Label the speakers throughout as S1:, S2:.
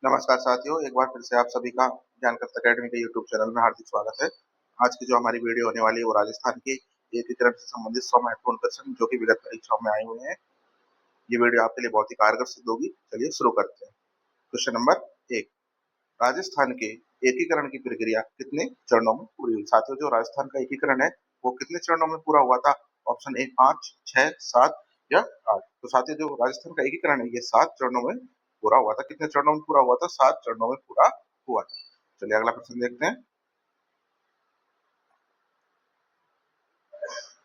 S1: नमस्कार साथियों, एक बार फिर से आप सभी का ज्ञानकर्ता अकेडमी के यूट्यूब चैनल में हार्दिक स्वागत है। आज की जो हमारी वीडियो होने वाली है वो राजस्थान के एकीकरण से संबंधित 100 महत्वपूर्ण प्रश्न जो कि विगत परीक्षाओं में आए हुए हैं। ये वीडियो आपके लिए बहुत ही कारगर सिद्ध होगी। चलिए शुरू करते हैं। क्वेश्चन नंबर 1, राजस्थान के एकीकरण की प्रक्रिया कितने चरणों में पूरी हुई? साथियों, जो राजस्थान का एकीकरण है वो कितने चरणों में पूरा हुआ था? ऑप्शन ए 5, 6, 7 या 8। तो साथियों, जो राजस्थान का एकीकरण है ये 7 चरणों में पूरा हुआ था। कितने चरणों में पूरा हुआ था? 7 चरणों में पूरा हुआ था। चलिए अगला प्रश्न देखते हैं।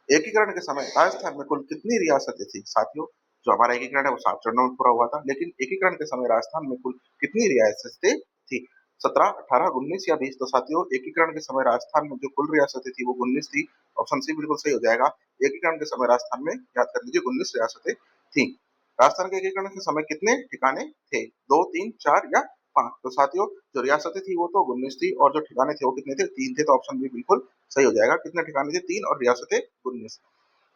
S1: एकीकरण के समय राजस्थान में कुल कितनी रियासतें थी? साथियों, जो हमारा एकीकरण है वो 7 चरणों में पूरा हुआ था, लेकिन एकीकरण के समय राजस्थान में कुल कितनी रियासतें थी? 17, 18, 19 या 20? तो साथियों, एकीकरण के समय राजस्थान में जो कुल रियासतें थी वो 19 थी। ऑप्शन सी बिल्कुल सही हो जाएगा। एकीकरण के समय राजस्थान में, याद कर लीजिए, 19 रियासतें थी। राजस्थान के एकीकरण के समय कितने ठिकाने थे? 2, 3, 4 या 5? तो साथियों, जो रियासतें थी वो तो 19 थी और जो ठिकाने थे वो कितने थे? 3 थे। तो ऑप्शन बी बिल्कुल सही हो जाएगा। कितने ठिकाने थे? 3 और रियासतें 19।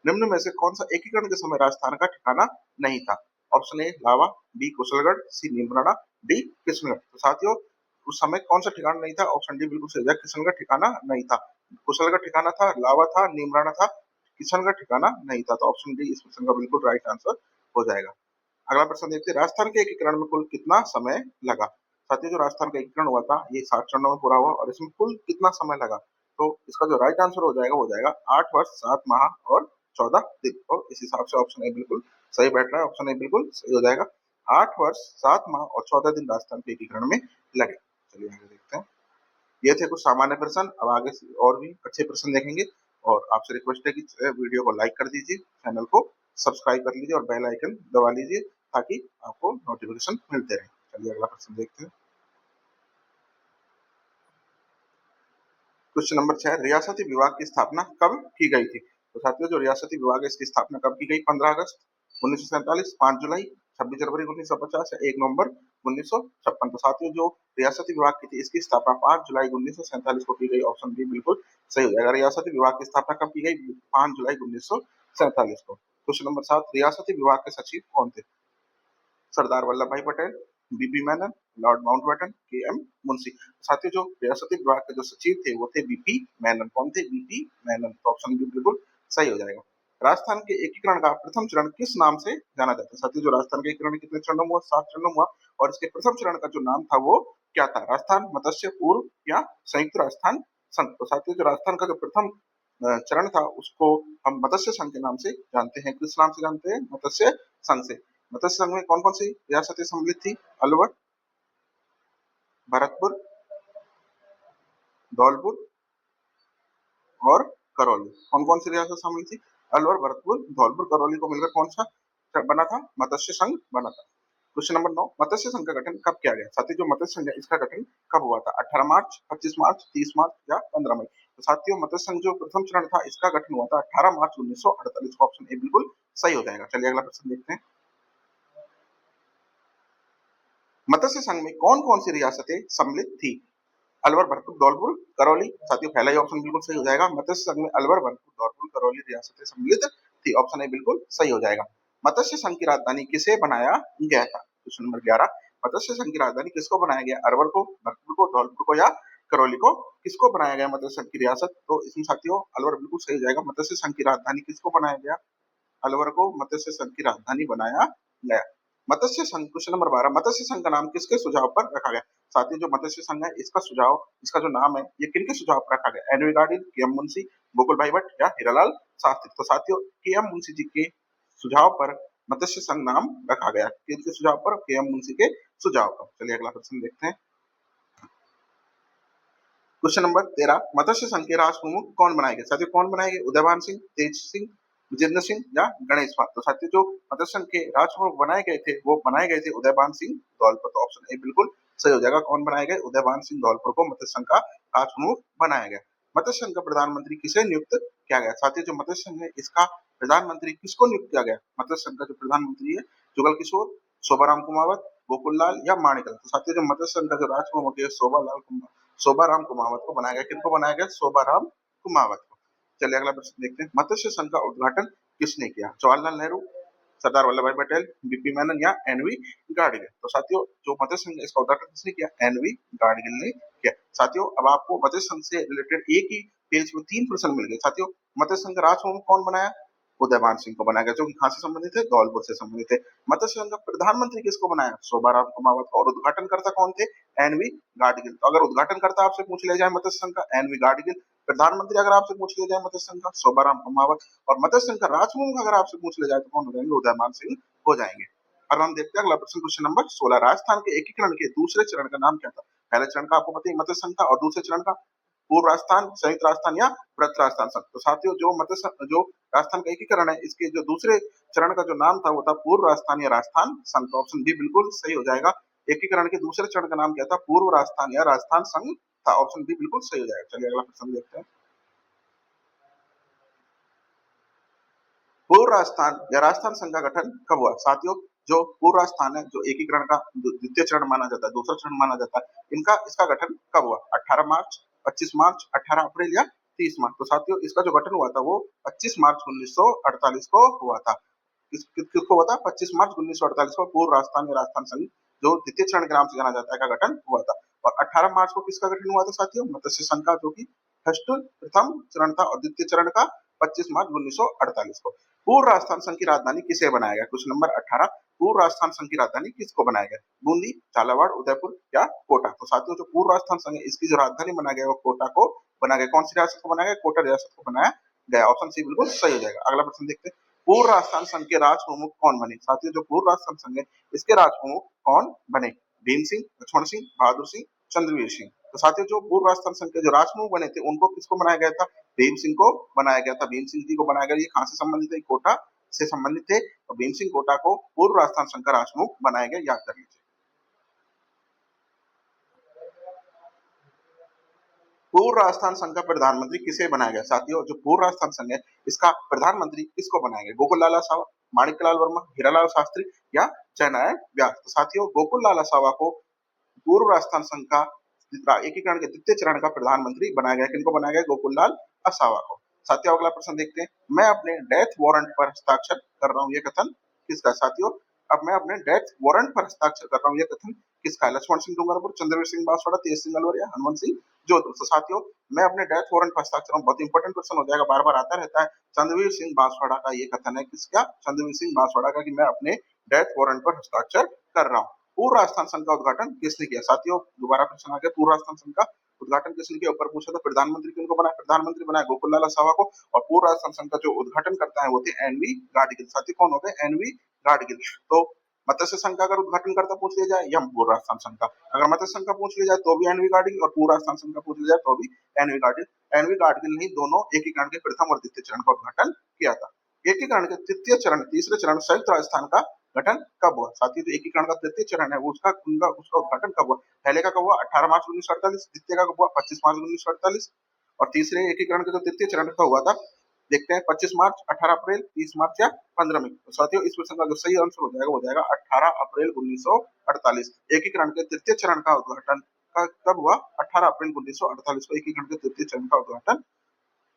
S1: निम्न में से कौन सा एकीकरण के समय राजस्थान का ठिकाना नहीं था? Option A Lava, B Kushalgarh, C Neemrana, D Kishangarh. तो साथियों, उस समय कौन सा ठिकाना नहीं था? ऑप्शन डी बिल्कुल सही है। किशनगढ़ ठिकाना नहीं था। कुशलगढ़ ठिकाना था, लावा था, नीमराणा था, किशनगढ़ ठिकाना नहीं था। तो ऑप्शन डी इस प्रश्न का बिल्कुल राइट आंसर हो जाएगा। अगला प्रश्न देखते हैं। राजस्थान के एकीकरण में कुल कितना समय लगा? साथियों, जो राजस्थान का एकीकरण हुआ था ये 7 चरणों में पूरा हुआ और इसमें कुल कितना समय लगा? तो इसका जो राइट आंसर हो जाएगा वो हो जाएगा 8 वर्ष 7 माह और 14 दिन। तो इस हिसाब से ऑप्शन ए बिल्कुल सही बैठ रहा है। ऑप्शन ए बिल्कुल सही हो जाएगा। 8 वर्ष 7 माह और 14 दिन राजस्थान के एकीकरण में लगे। चलिए आगे देखते हैं। ये थे कुछ सामान्य प्रश्न। अब आगे और भी अच्छे प्रश्न देखेंगे और आपसे रिक्वेस्ट है कि वीडियो को लाइक कर दीजिए, चैनल को सब्सक्राइब कर लीजिए और बेल आइकन दबा लीजिए ताकि आपको नोटिफिकेशन मिलते रहे। चलिए अगला प्रश्न देखते हैं। क्वेश्चन नंबर 6, रियासती विभाग की स्थापना कब की गई थी? तो साथियों, जो रियासती विभाग है इसकी स्थापना कब की गई? 15 अगस्त 1947, 5 जुलाई, 26 जनवरी 1950 या 1 नवंबर 1956? तो साथियों, जो रियासती विभाग की थी इसकी स्थापना 5 जुलाई 1947 को की गई। ऑप्शन बी बिल्कुल सही हो जाएगा। रियासती विभाग की स्थापना कब की गई? 5 जुलाई 1947 को। क्वेश्चन नंबर 7, रियासती विभाग के सचिव कौन थे? सरदार वल्लभ भाई Patel, BP Menon, Lord Mountbatten, के एम मुंशी? साथियों, जो रियासती विभाग के जो सचिव थे वो थे बीपी मेनन। कौन थे? बीपी मेनन। तो ऑप्शन बी बिल्कुल सही हो जाएगा। राजस्थान के एकीकरण का प्रथम चरण किस नाम से जाना जाता है? साथियों, जो राजस्थान के एकीकरण कितने चरणों में हुआ? 7 चरणों में हुआ और इसके प्रथम चरण का जो नाम था वो क्या था? राजस्थान मत्स्य पूर्व या संयुक्त राजस्थान संघ? तो साथियों, जो राजस्थान का जो प्रथम चरण था उसको हम मत्स्य संघ के नाम से जानते हैं। किस नाम से जानते हैं? मत्स्य संघ से। मत्स्य संघ में कौन कौन सी रियासतें सम्मिलित थी? अलवर, भरतपुर, धौलपुर और करौली। कौन कौन सी रियासत शामिल थी? अलवर, भरतपुर, धौलपुर, करौली को मिलकर कौन सा बना था? मत्स्य संघ बना था। क्वेश्चन नंबर 9, मत्स्य संघ का गठन कब किया गया? साथियों, जो मत्स्य संघ है इसका गठन कब हुआ था? 18 मार्च, 25 मार्च, 30 मार्च या 15 मई? तो साथियों, मत्स्य संघ जो प्रथम चरण था इसका गठन हुआ था 18 मार्च 1948 को। ऑप्शन ए बिल्कुल सही हो जाएगा। चलिए अगला प्रश्न देखते हैं। मत्स्य संघ में कौन कौन सी रियासतें सम्मिलित थी? अलवर, भरतपुर, धौलपुर, करौली? साथियों, पहला ही ऑप्शन बिल्कुल सही हो जाएगा। मत्स्य संघ में अलवर, भरतपुर, धौलपुर, करौली रियासतें सम्मिलित थी। ऑप्शन ए बिल्कुल सही हो जाएगा। मत्स्य संघ की राजधानी किसे बनाया गया था? क्वेश्चन नंबर 11, मत्स्य संघ की राजधानी किसको बनाया गया? अलवर को, भरतपुर को, धौलपुर को या करौली को? किसको बनाया गया मत्स्य संघ की रियासत? तो इसमें साथियों अलवर बिल्कुल सही हो जाएगा। मत्स्य संघ की राजधानी किसको बनाया गया? अलवर को मत्स्य संघ की राजधानी बनाया गया। मत्स्य संघ, क्वेश्चन नंबर 12, मत्स्य संघ का नाम किसके सुझाव पर रखा गया? साथ ही जो मत्स्य संघ है इसका सुझाव, इसका जो नाम है ये किनके सुझाव पर रखा गया? एनवी गार्डन, के एम मुंशी, गोकुल भाई भट्ट या हीरालाल शास्त्री? तो साथियों, के एम मुंशी जी के सुझाव पर मत्स्य संघ नाम रखा गया। किसके सुझाव पर? के एम मुंशी के सुझाव पर। चलिए अगला प्रश्न देखते हैं। क्वेश्चन नंबर 13, मत्स्य संघ के राष्ट्र प्रमुख कौन बनाए गए? साथियों, कौन बनाए गए? उदयभान सिंह, तेज सिंह, विजेंद्र सिंह या गणेश पाल? तो साथियों, जो मत्स्य संघ के राष्ट्र प्रमुख बनाए गए थे वो बनाए गए थे उदयभान सिंह धौलपुर। तो ऑप्शन ए बिल्कुल सही हो जाएगा। कौन बनाए गए? उदयभान सिंह धौलपुर को मत्स्य संघ का राष्ट्र प्रमुख बनाया गया। मत्स्य संघ का प्रधानमंत्री किसे नियुक्त किया गया? साथियों, जो मत्स्य संघ है इसका प्रधानमंत्री किसको नियुक्त किया गया? मत्स्य संघ का जो प्रधानमंत्री है, जुगल किशोर, शोभाराम कुमावत, गोकुल लाल या माणिकलाल? तो साथियों, जो मत्स्य संघ का जो राष्ट्र प्रमुख है शोभाराम कुमावत को बनाया गया। किनको बनाया गया? शोभाराम कुमावत को। चलिए अगला प्रश्न देखते हैं। मत्स्य संघ का उद्घाटन किसने किया? जवाहरलाल नेहरू, सरदार वल्लभ भाई पटेल, बीपी मेनन या एनवी गाडगिल। तो साथियों जो मध्य संघ है इसका उद्घाटन किसने किया? एनवी गाडगिल ने किया। साथियों अब आपको मध्य संघ से रिलेटेड एक ही पेज में 3 प्रश्न मिल गए। साथियों मध्य संघ का राज प्रमुख कौन बनाया? उदयमान सिंह को बनाया गया, जो कि कहां से संबंधित है? धौलपुर से संबंधित है। मत्स्य संघ का प्रधानमंत्री किसको बनाया? शोभाराम कुमावत को। और उद्घाटनकर्ता कौन थे? एनवी गाडगिल। तो अगर उद्घाटनकर्ता आपसे पूछ लिया जाए मत्स्य संघ का, एनवी गाडगिल। प्रधानमंत्री अगर आपसे पूछ लिया जाए मत्स्य संघ का, शोभाराम कुमावत। और मत्स्य संघ का राजप्रमुख अगर आपसे पूछ लिया जाए तो कौन हो जाएंगे? उदयमान सिंह हो जाएंगे। अब हम देखते हैं अगला प्रश्न, क्वेश्चन नंबर 16। राजस्थान के एकीकरण के दूसरे चरण का नाम क्या था? पहले चरण का आपको पता है मत्स्य संघ था, और दूसरे चरण का पूर्व राजस्थान, संयुक्त राजस्थान या वृहत राजस्थान संघ। तो साथियों जो राजस्थान का एकीकरण है, इसके जो दूसरे चरण का जो नाम था वो था पूर्व राजस्थान या राजस्थान संघ। तो ऑप्शन बी बिल्कुल सही हो जाएगा। एकीकरण के दूसरे चरण का नाम क्या था? पूर्व राजस्थान या राजस्थान संघ था। ऑप्शन बी बिल्कुल सही हो जाएगा। चलिए अगला प्रश्न देखते हैं। पूर्व राजस्थान या राजस्थान संघ का गठन कब हुआ? साथियों जो पूर्व राजस्थान है, जो एकीकरण का द्वितीय चरण माना जाता है, दूसरा चरण माना जाता है, इसका गठन कब हुआ? 18 मार्च, 25 मार्च, 18 अप्रैल या 30 मार्च। तो साथियों इसका जो गठन हुआ था वो 25 मार्च 1948 को हुआ था। किसको हुआ था? 25 मार्च 1948 को पूर्व राजस्थान या राजस्थान संघ, जो द्वितीय चरण के नाम से जाना जाता है, का गठन हुआ था। और 18 मार्च को किसका गठन हुआ था साथियों? मत्स्य संघ का, जो कि फर्स्ट प्रथम चरण था, और द्वितीय चरण का 25 मार्च 1948 को। पूर्व राजस्थान संघ की राजधानी किसे बनाया गया? Question number 18। पूर्व राजस्थान संघ की राजधानी किसको बनाया गया? बूंदी, झालावाड़, उदयपुर या कोटा। तो साथियों जो पूर्व राजस्थान संघ है, इसकी जो राजधानी बनाया गया वो कोटा को बनाया गया। कौन सी रियासत को बनाया गया? कोटा रियासत को बनाया गया। ऑप्शन सी बिल्कुल सही हो जाएगा। अगला प्रश्न देखते हैं। पूर्व राजस्थान संघ के राज प्रमुख कौन बने? साथियों जो पूर्व राजस्थान संघ है, इसके राज प्रमुख कौन बने? भीम सिंह, लक्ष्मण सिंह, बहादुर सिंह, चंद्रवीर सिंह। तो साथियों जो पूर्व राजस्थान संघ के जो राज प्रमुख बने थे, उनको किसको बनाया गया था? भीम सिंह को बनाया गया था। भीम सिंह जी को बनाया गया। ये कहां से संबंधित है? कोटा से संबंधित थे। तो भीम सिंह कोटा को पूर्व राजस्थान संघ का राजप्रमुख बनाया गया, याद कर लीजिए। पूर्व राजस्थान संघ का प्रधानमंत्री किसे बनाया गया? साथियों जो पूर्व राजस्थान संघ है, इसका प्रधानमंत्री किसको बनाया गया? गोकुल लाला सावा, माणिकलाल वर्मा, हीरालाल शास्त्री या जयनारायण व्यास। तो साथियों गोकुल लाला सावा को पूर्व राजस्थान संघ का एकीकरण के द्वितीय चरण का प्रधानमंत्री बनाया गया। किनको बनाया गया? गोकुललाल असावा को। साथियों अगला प्रश्न देखते हैं। मैं अपने डेथ वारंट पर हस्ताक्षर कर रहा हूँ, ये कथन किसका? साथियों अब मैं अपने डेथ वारंट पर हस्ताक्षर कर रहा हूँ, ये कथन किसका है? लक्ष्मण सिंह डूंगरपुर, चंद्रवीर सिंह बांसवाड़ा, तेज सिंह अलवर या हनुमंत सिंह जोधपुर। तो साथियों मैं अपने डेथ वारंट पर हस्ताक्षर, बहुत इंपॉर्टेंट क्वेश्चन हो जाएगा, बार बार आता रहता है। चंद्रवीर सिंह बांसवाड़ा का ये कथन है, किसका? चंद्रवीर सिंह बांसवाड़ा का, कि मैं अपने डेथ वारंट पर हस्ताक्षर कर रहा हूँ। पूर्व राजस्थान संघ का उद्घाटन किसने किया? साथियों दोबारा प्रश्न आ गया। पूर्व राजस्थान संघ का उद्घाटन किसने किया? ऊपर पूछा था प्रधानमंत्री किनको बनाया? प्रधानमंत्री बनाया गोकुललाल सावा को। और पूर्व राजस्थान संघ का जो उद्घाटन करता है वो थे एनवी गाडगिल। साथी कौन हो गए? एनवी गाडगिल। तो मत्स्य संघ का अगर उद्घाटन करता पूछ लिया जाए, या पूर्व राजस्थान संघ का, अगर मत्स्य संघ का पूछ लिया जाए तो भी एनवी गाडगिल, और पूर्व राजस्थान संघ का पूछ लिया जाए तो भी एनवी गाडगिल। एनवी गाडगिल ने दोनों एकीकरण के प्रथम और द्वितीय चरण का उद्घाटन किया था। एकीकरण के तृतीय चरण, तीसरे चरण संयुक्त राजस्थान का गठन कब हुआ? साथियों जो एकीकरण का तृतीय चरण है उसका उद्घाटन कब हुआ? पहले का कब हुआ? 18 मार्च 1948। द्वितीय का कब हुआ? 25 मार्च 1948। और तीसरे एकीकरण का जो तृतीय चरण का हुआ था, देखते हैं 25 मार्च, 18 अप्रैल, 30 मार्च या 15 मई। तो साथियों इस प्रश्न का जो सही आंसर हो जाएगा 18 अप्रैल 1948। एकीकरण के तृतीय चरण का उद्घाटन कब हुआ? 18 अप्रैल 1948 को एकीकरण के तृतीय चरण का उद्घाटन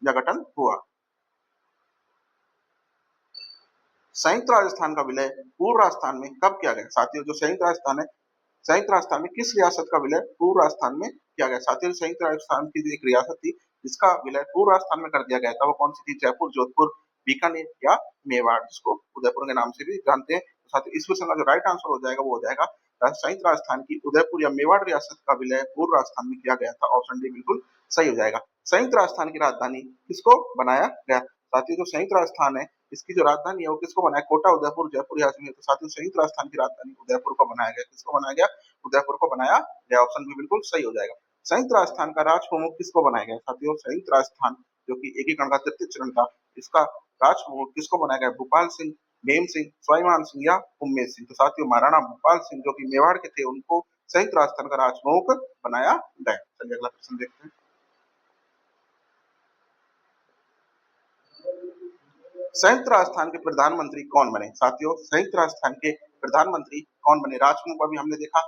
S1: या गठन हुआ। संयुक्त राजस्थान का विलय पूर्व राजस्थान में कब किया गया? साथियों जो संयुक्त राजस्थान है, संयुक्त राजस्थान में किस रियासत का विलय पूर्व राजस्थान में किया गया? साथियों संयुक्त राजस्थान की जो एक रियासत थी, जिसका विलय पूर्व राजस्थान में कर दिया गया था, वो कौन सी थी? जयपुर, जोधपुर, बीकानेर या मेवाड़, जिसको उदयपुर के नाम से भी जानते हैं। तो साथियों इस क्वेश्चन का जो राइट आंसर हो जाएगा वो हो जाएगा संयुक्त राजस्थान की उदयपुर या मेवाड़ रियासत का विलय पूर्व राजस्थान में किया गया था। ऑप्शन डी बिल्कुल सही हो जाएगा। संयुक्त राजस्थान की राजधानी किसको बनाया गया? साथियों जो संयुक्त राजस्थान है, इसकी जो राजधानी है वो किसको बनाया? कोटा, उदयपुर, जयपुर या अजमेर। तो साथियों संयुक्त राजस्थान की राजधानी उदयपुर को बनाया गया। किसको बनाया गया? उदयपुर को बनाया गया। ऑप्शन बी बिल्कुल सही हो जाएगा। संयुक्त राजस्थान का राज प्रमुख किसको बनाया गया? साथियों संयुक्त राजस्थान जो कि एकीकरण का तृतीय चरण था, इसका राज प्रमुख किसको बनाया गया? भूपाल सिंह, मेम सिंह, स्वाभिमान सिंह या उम्मेद सिंह। तो साथियों महाराणा भूपाल सिंह जो कि मेवाड़ के थे, उनको संयुक्त राजस्थान का राज प्रमुख बनाया गया। चलिए अगला प्रश्न देखते हैं। संयुक्त राजस्थान के प्रधानमंत्री कौन बने? साथियों संयुक्त राजस्थान के प्रधानमंत्री कौन बने? राजप्रमुख अभी हमने देखा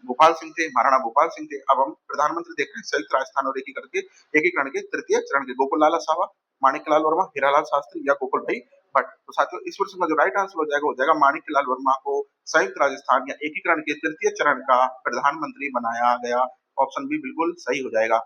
S1: भोपाल सिंह थे, महाराणा भोपाल सिंह थे। अब हम प्रधानमंत्री देख रहे हैं संयुक्त राजस्थान और एकीकरण के तृतीय चरण के गोकुल लाल सावा, माणिकलाल वर्मा, हीरालाल शास्त्री या गोकुल भाई बट तो साथियों इस प्रश्न का जो राइट आंसर हो जाएगा वो जाएगा माणिक्यलाल वर्मा को संयुक्त राजस्थान या एकीकरण के तृतीय चरण का प्रधानमंत्री बनाया गया। ऑप्शन बी बिल्कुल सही हो जाएगा।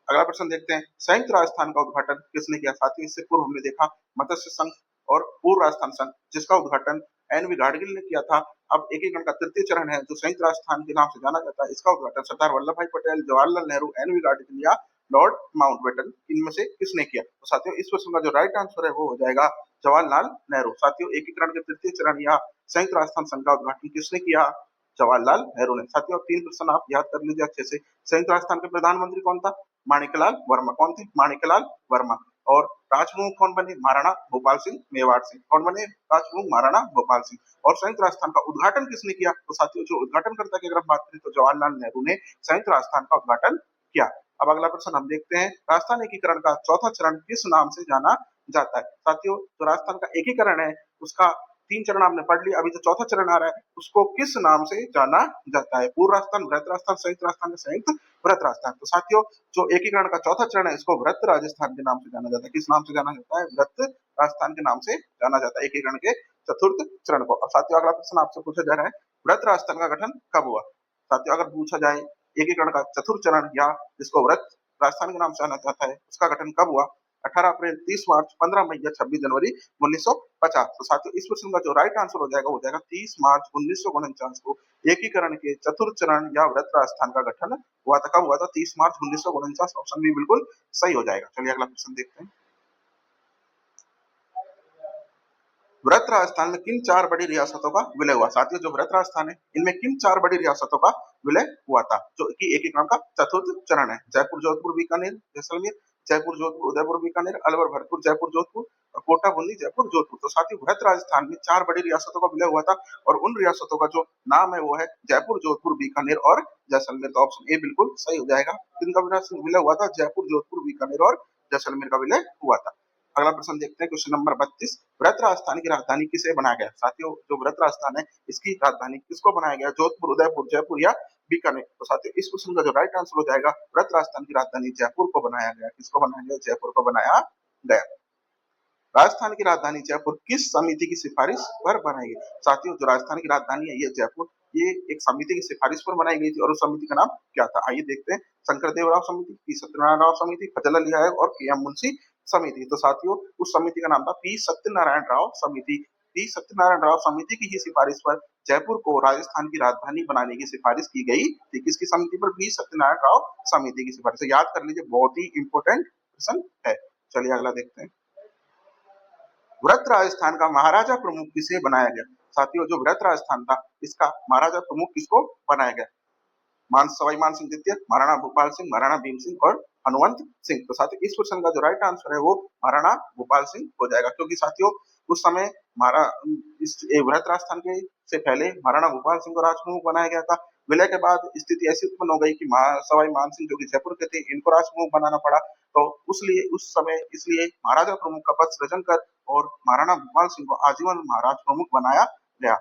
S1: अगला प्रश्न देखते हैं, संयुक्त राजस्थान का उद्घाटन किसने किया? साथियों इससे पूर्व हमने देखा मत्स्य संघ और पूर्व राजस्थान संघ, जिसका उद्घाटन एन.वी. गाडगिल ने किया था। अब एकीकरण का तृतीय चरण है जो संयुक्त राजस्थान के नाम से जाना जाता है, इसका उद्घाटन सरदार वल्लभ भाई पटेल, जवाहरलाल नेहरू, एन.वी. गाडगिल या लॉर्ड माउंटबेटन, इनमें से किसने किया? तो साथियों इस प्रश्न का जो राइट आंसर है वो हो जाएगा जवाहरलाल नेहरू। साथियों एकीकरण के तृतीय चरण या संयुक्त राजस्थान संघ का उद्घाटन किसने किया? जवाहरलाल नेहरू ने। साथियों अब 3 प्रश्न आप याद कर लीजिए अच्छे से। संयुक्त राजस्थान के प्रधानमंत्री कौन था? माणिक्यलाल वर्मा। कौन थे? माणिक्यलाल वर्मा। और राजप्रमुख कौन बने? महाराणा भोपाल सिंह मेवाड़ सिंह। कौन बने? राजप्रमुख महाराणा भोपाल सिंह। और संयुक्त राजस्थान का उद्घाटन किसने किया? तो साथियों जो उद्घाटनकर्ता की अगर हम बात करें तो जवाहरलाल नेहरू ने संयुक्त राजस्थान का उद्घाटन किया। अब अगला प्रश्न हम देखते हैं, राजस्थान एकीकरण का चौथा चरण किस नाम से जाना जाता है? साथियों जो राजस्थान का एकीकरण है उसका 3 चरण आपने पढ़ लिया, अभी जो चौथा चरण आ रहा है उसको किस नाम से जाना जाता है? पूर्व राजस्थान, वृहत राजस्थान, संयुक्त राजस्थान या संयुक्त वृहत राजस्थान। तो साथियों जो एकीकरण का चौथा चरण है इसको वृहत राजस्थान के नाम से जाना जाता है। किस नाम से जाना जाता है? वृहत राजस्थान के नाम से जाना जाता है एकीकरण के चतुर्थ चरण को। अब साथियों अगला प्रश्न आपसे पूछा जा रहा है, वृहत राजस्थान का गठन कब हुआ? साथियों अगर पूछा जाए एकीकरण का चतुर्थ चरण या जिसको वृहत राजस्थान के नाम से जाना जाता है उसका गठन कब हुआ? 18 अप्रैल, 30 मार्च, 15 मई या 26 जनवरी 1950। तो साथियों इस प्रश्न का जो राइट आंसर हो जाएगा 30 मार्च 1949 को एकीकरण के चतुर्थ चरण या वृहत राजस्थान का गठन हुआ था। कब हुआ था? 30 मार्च 1949। ऑप्शन भी बिल्कुल सही हो जाएगा। चलिए अगला प्रश्न देखते हैं, वृहत राजस्थान में किन 4 बड़ी रियासतों का विलय हुआ? साथियों जो वृहत राजस्थान है इनमें किन 4 बड़ी रियासतों का विलय हुआ था जो कि एकीकरण का चतुर्थ चरण है? जयपुर, जोधपुर, बीकानेर, जैसलमेर, जयपुर, जोधपुर, उदयपुर, बीकानेर, अलवर, भरतपुर, जयपुर, जोधपुर और कोटा, बूंदी, जयपुर, जोधपुर। तो साथियों वृहत राजस्थान में 4 बड़ी रियासतों का विलय हुआ था और उन रियासतों का जो नाम है वो है जयपुर, जोधपुर, बीकानेर और जैसलमेर। तो ऑप्शन ए बिल्कुल सही हो जाएगा। किनका विलय हुआ था? जयपुर, जोधपुर, बीकानेर और जैसलमेर का विलय हुआ था। अगला प्रश्न देखते हैं, क्वेश्चन नंबर 32, वृहत राजस्थान की राजधानी किसे बनाया गया? साथियों जो वृहत राजस्थान है इसकी राजधानी किसको बनाया गया? जोधपुर, उदयपुर, जयपुर या बीकानेर? तो साथियों इस क्वेश्चन का जो राइट आंसर हो जाएगा वृहत राजस्थान की राजधानी जयपुर को बनाया गया। किसको बनाया गया? जयपुर को बनाया गया। राजस्थान की राजधानी जयपुर किस समिति की सिफारिश पर बनाई गई? साथियों जो राजस्थान की राजधानी है ये जयपुर, ये एक समिति की सिफारिश पर बनाई गई थी और उस समिति का नाम क्या था? आइए देखते हैं, शंकर देवराव समिति, पी सत्यनारायण राव समिति, फजल अली आयोग और के एम मुंशी समिति। तो साथियों उस समिति का नाम था पी सत्यनारायण राव समिति। पी सत्यनारायण राव समिति की ही सिफारिश पर जयपुर को राजस्थान की राजधानी बनाने की सिफारिश की गई थी। किसकी समिति पर? पी सत्यनारायण राव समिति की सिफारिश। तो याद कर लीजिए, बहुत ही इंपोर्टेंट क्वेश्चन है। चलिए अगला देखते हैं, वृहत राजस्थान का महाराजा प्रमुख किसे बनाया गया? साथियों जो वृहत राजस्थान था इसका महाराजा प्रमुख किसको बनाया गया? सवाई मान सिंह द्वितीय, महाराणा भोपाल सिंह, महाराणा भीम सिंह और हनुमंत सिंह। तो साथियों इस क्वेश्चन का जो राइट आंसर है वो महाराणा भोपाल सिंह हो जाएगा, क्योंकि साथियों उस समय इस वृहत राजस्थान के से पहले महाराणा भोपाल सिंह को राजप्रमुख बनाया गया था। विलय के बाद स्थिति ऐसी उत्पन्न हो गई कि सवाई मान सिंह जो कि जयपुर के थे इनको राजप्रमुख बनाना पड़ा। तो उस समय इसलिए महाराजा प्रमुख का पद सृजन कर और महाराणा भोपाल सिंह को आजीवन महाराज प्रमुख बनाया गया।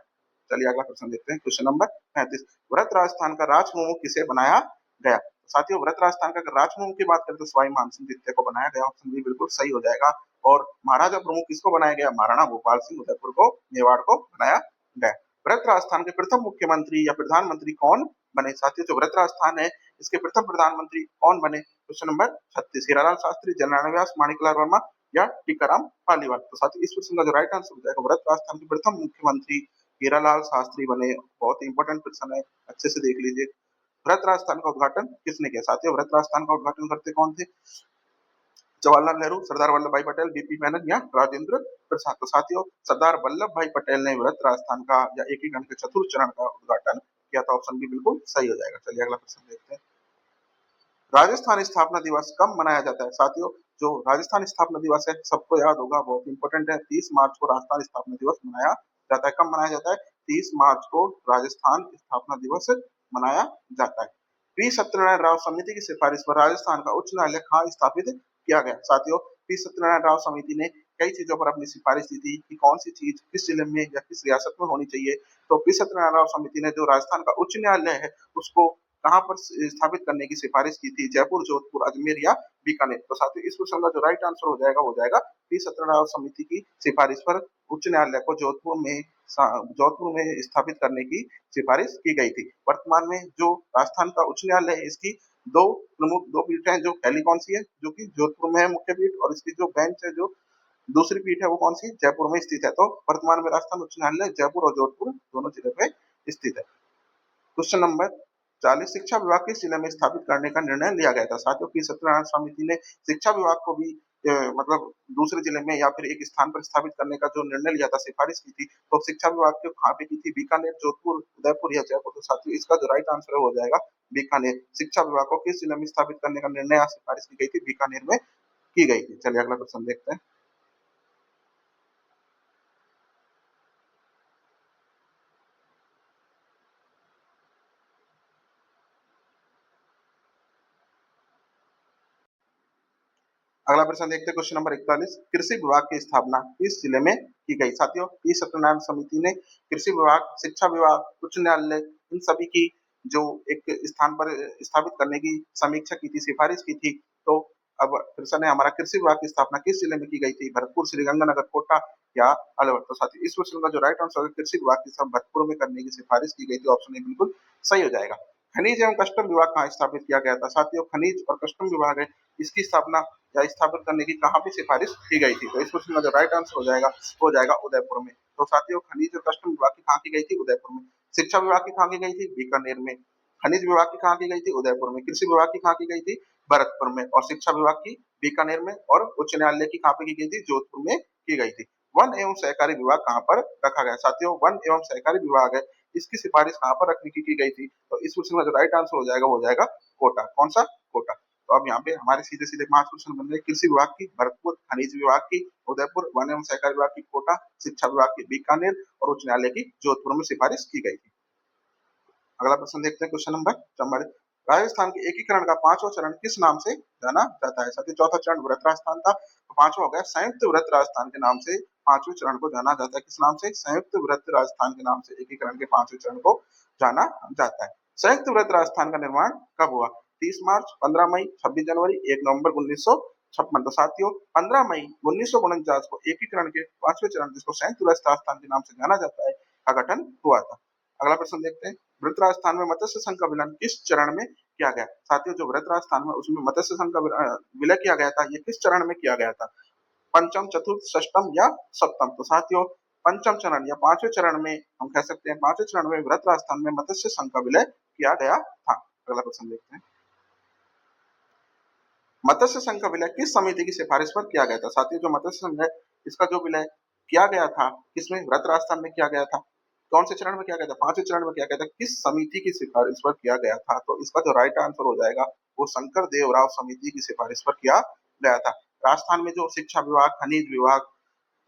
S1: चलिए अगला प्रश्न देखते हैं, क्वेश्चन नंबर 35, वृहत राजस्थान का राजप्रमुख किसे बनाया गया? साथियों वृहत राजस्थान का अगर राजप्रमुख की बात करें तो सवाई मानसिंह द्वितीय को बनाया गया। ऑप्शन बी बिल्कुल सही हो जाएगा। और महाराजा प्रमुख किसको बनाया गया? महाराणा भोपाल सिंह उदयपुर को, मेवाड़ को बनाया गया। वृहत राजस्थान के प्रथम मुख्यमंत्री या प्रधानमंत्री कौन बने? साथियों जो वृहत राजस्थान है इसके प्रथम प्रधानमंत्री कौन बने? क्वेश्चन नंबर 36, हीरालाल शास्त्री, जननारायण व्यास, माणिक्यलाल वर्मा या टीकाराम पालीवाल। तो साथियों इस क्वेश्चन का जो राइट आंसर हो जाएगा वृहत राजस्थान के प्रथम मुख्यमंत्री हीरालाल शास्त्री बने। बहुत ही इंपॉर्टेंट क्वेश्चन है, अच्छे से देख लीजिए। वृहत राजस्थान का उद्घाटन किसने किया? साथियों वृहत राजस्थान का उद्घाटन करते कौन थे? जवाहरलाल नेहरू, सरदार वल्लभ भाई पटेल, बीपी मेनन या राजेंद्र प्रसाद। तो साथियों सरदार वल्लभ भाई पटेल ने वृहत राजस्थान का या एकीकरण के चतुर्थ चरण का उद्घाटन किया था। ऑप्शन भी बिल्कुल सही हो जाएगा। चलिए अगला प्रश्न देखते हैं, राजस्थान स्थापना दिवस कब मनाया जाता है? साथियों जो राजस्थान स्थापना दिवस है सबको याद होगा, बहुत इंपॉर्टेंट है। 30 मार्च को राजस्थान स्थापना दिवस मनाया जाता है। कब मनाया जाता है? 30 मार्च को राजस्थान स्थापना दिवस मनाया जाता है। पी सत्यनारायण राव समिति की सिफारिश पर राजस्थान का उच्च न्यायालय कहाँ स्थापित किया गया? साथियों पी सत्यनारायण राव समिति ने कई चीजों पर अपनी सिफारिश दी थी कि कौन सी चीज किस जिले में या किस रियासत में होनी चाहिए। तो पी सत्यनारायण राव समिति ने जो राजस्थान का उच्च न्यायालय है उसको कहाँ पर स्थापित करने की सिफारिश की थी? जयपुर, जोधपुर, अजमेर या बीकानेर। तो साथियों इस क्वेश्चन का जो राइट आंसर हो जाएगा पी सत्यनारायण समिति की सिफारिश पर उच्च न्यायालय को जोधपुर में स्थापित करने की सिफारिश की गई थी। वर्तमान में जो राजस्थान का उच्च न्यायालय है, इसकी दो पीठ है, जो पहली कौन सी है, जो कि जोधपुर में है मुख्य पीठ, और इसकी जो बेंच है, जो दूसरी पीठ है, वो कौन सी, जयपुर में स्थित है। तो वर्तमान में राजस्थान उच्च न्यायालय जयपुर और जोधपुर दोनों जिले में स्थित है। क्वेश्चन नंबर 40, शिक्षा विभाग किस जिले में स्थापित करने का निर्णय लिया गया था? साथियों, पी सत्यनारायण समिति ने शिक्षा विभाग को भी मतलब दूसरे जिले में या फिर एक स्थान पर स्थापित करने का जो निर्णय लिया था, सिफारिश की थी, तो शिक्षा विभाग को कहाँ पे की थी? बीकानेर, जोधपुर, उदयपुर या जयपुर? तो साथियों, इसका जो राइट आंसर हो जाएगा बीकानेर। शिक्षा विभाग को किस जिले में स्थापित करने का निर्णय या सिफारिश की गई थी? बीकानेर में की गई थी। चलिए अगला क्वेश्चन देखते हैं। अगला प्रश्न देखते हैं, क्वेश्चन नंबर 41, कृषि विभाग की स्थापना किस जिले में की गई? साथियों, पी सत्यनारायण समिति ने कृषि विभाग, शिक्षा विभाग, उच्च न्यायालय, इन सभी की जो एक स्थान पर स्थापित करने की समीक्षा की थी, सिफारिश की थी। तो अब प्रश्न है हमारा, कृषि विभाग की स्थापना किस जिले में की गई थी? भरतपुर, श्रीगंगानगर, कोटा या अलवर? तो साथियों, इस क्वेश्चन का जो राइट आंसर है, कृषि विभाग की स्थापना भरतपुर में करने की सिफारिश की गई थी। ऑप्शन ए बिल्कुल सही हो जाएगा। खनिज एवं कस्टम विभाग कहाँ स्थापित किया गया था? साथियों, खनिज और कस्टम विभाग है, इसकी स्थापना या स्थापित करने की कहाँ पे सिफारिश की गई थी? तो इस क्वेश्चन का जो राइट आंसर हो जाएगा उदयपुर में। तो साथियों, खनिज और कस्टम विभाग की कहाँ की गई थी? उदयपुर में। शिक्षा विभाग की कहाँ की गई थी? बीकानेर में। खनिज विभाग की कहाँ की गई थी? उदयपुर में। कृषि विभाग की कहाँ की गई थी? भरतपुर में। और शिक्षा विभाग की बीकानेर में। और उच्च न्यायालय की कहाँ पे की गई थी? जोधपुर में की गई थी। वन एवं सहकारी विभाग कहाँ पर रखा गया? साथियों, वन एवं सहकारी विभाग है, इसकी सिफारिश कहाँ पर रखने की गई थी? तो इस क्वेश्चन का जो राइट आंसर हो जाएगा, वो हो जाएगा कोटा। कौन सा? कोटा। तो अब यहाँ पे हमारे सीधे सीधे 5 क्वेश्चन बन गए। कृषि विभाग की भरतपुर, खनिज विभाग की उदयपुर, वन एवं सहकारी विभाग की कोटा, शिक्षा विभाग की बीकानेर और उच्च न्यायालय की जोधपुर में सिफारिश की गई थी। अगला प्रश्न देखते हैं, क्वेश्चन नंबर 44, राजस्थान के एकीकरण का 5वां चरण किस नाम से जाना जाता है? साथियों, चौथा चरण वृहत राजस्थान था, तो 5वां हो गया संयुक्त वृहत राजस्थान के नाम से 5वें चरण को जाना जाता है। किस नाम से? संयुक्त वृहत राजस्थान के नाम से एकीकरण के 5वें चरण को जाना जाता है। संयुक्त वृहत राजस्थान का निर्माण कब हुआ? 30 मार्च, 15 मई, 26 जनवरी, 1 नवंबर 1956? तो साथियों, 15 मई 1949 को एकीकरण के 5वें चरण, जिसको संयुक्त वृहत राजस्थान के नाम से जाना जाता है, का गठन हुआ था। अगला प्रश्न देखते हैं, वृहत राजस्थान में मत्स्य संघ का विलय किस चरण में किया गया? साथियों, जो वृहत राजस्थान में उसमें मत्स्य संघ का विलय किया गया था, ये किस चरण में किया गया था? पंचम, चतुर्थ, षष्टम या सप्तम? तो साथियों, पंचम चरण या 5वें चरण में हम कह सकते हैं, 5वें चरण में वृहत राजस्थान में मत्स्य संघ का विलय किया गया था। अगला प्रश्न देखते हैं, मत्स्य संघ का विलय किस समिति की सिफारिश पर किया गया था? साथियों, जो मत्स्य संघ है, इसका जो विलय किया गया था, किसमें? वृहत राजस्थान में किया गया था। कौन से चरण में किया गया था? 5वें चरण में किया गया था। किस समिति की सिफारिश पर किया गया था? तो इसका जो राइट आंसर हो जाएगा, वो शंकर देवराव समिति की सिफारिश पर किया गया था। राजस्थान में जो शिक्षा विभाग, खनिज विभाग,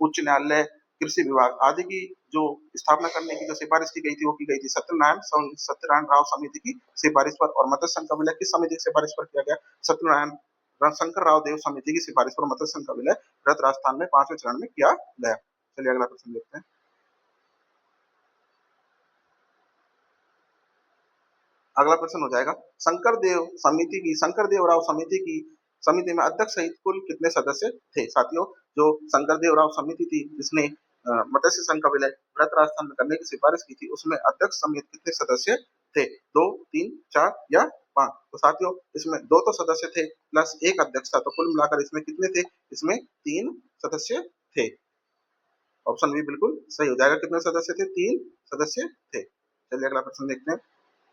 S1: उच्च न्यायालय, कृषि विभाग आदि की जो स्थापना करने की जो सिफारिश की गई थी, वो की गई थी सत्यनारायण राव समिति की सिफारिश पर। और मत्स्य संघ का विलय किस समिति की सिफारिश पर किया गया? सत्यनारायण शंकर राव देव समिति की सिफारिश पर मत्स्य संघ का विलय वृहत राजस्थान में 5वें चरण में किया गया। चलिए अगला प्रश्न देखते हैं। अगला प्रश्न हो जाएगा, शंकर देव राव समिति में अध्यक्ष सहित कुल कितने सदस्य थे? साथियों, जो शंकर देव राव समिति थी, जिसने मत्स्य संघ का विलय वृहत राजस्थान में करने की सिफारिश की थी, उसमें अध्यक्ष समेत कितने सदस्य थे? 2, 3, 4 या 5? तो साथियों, इसमें 2 तो सदस्य थे प्लस 1 अध्यक्ष था, तो कुल मिलाकर इसमें कितने थे? इसमें 3 सदस्य थे। ऑप्शन बी बिल्कुल सही हो जाएगा। कितने सदस्य थे? 3 सदस्य थे। चलिए अगला प्रश्न देखते हैं,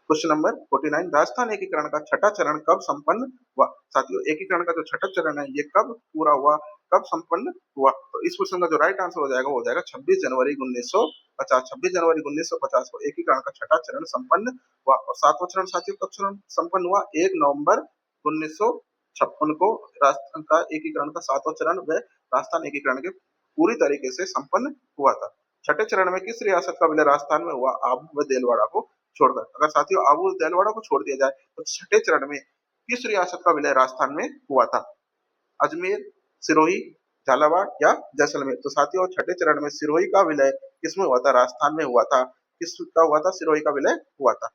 S1: क्वेश्चन नंबर 49, राजस्थान एकीकरण का छठा चरण कब संपन्न हुआ? साथियों, एकीकरण का जो छठा चरण है, ये कब पूरा हुआ, कब संपन्न हुआ? तो इस क्वेश्चन का जो राइट आंसर हो जाएगा, वो हो जाएगा 26 जनवरी 1950। 26 जनवरी 1950 को एकीकरण का छठा चरण संपन्न हुआ। और 7वां चरण साथियों कब चरण संपन्न हुआ? 1 नवंबर 1956 को राजस्थान का एकीकरण का 7वां चरण व राजस्थान एकीकरण के पूरी तरीके से संपन्न हुआ था। छठे चरण में किस रियासत का विलय राजस्थान में हुआ? आबू व देलवाड़ा को छोड़कर। अगर साथियों आबू देलवाड़ा को छोड़ दिया जाए, तो छठे चरण में किस रियासत का विलय राजस्थान में हुआ था? अजमेर, सिरोही, झालावाड़ या जैसलमेर? तो साथियों, छठे चरण में सिरोही का विलय किसमें हुआ था? राजस्थान में हुआ था। किसका हुआ था? सिरोही का विलय हुआ था।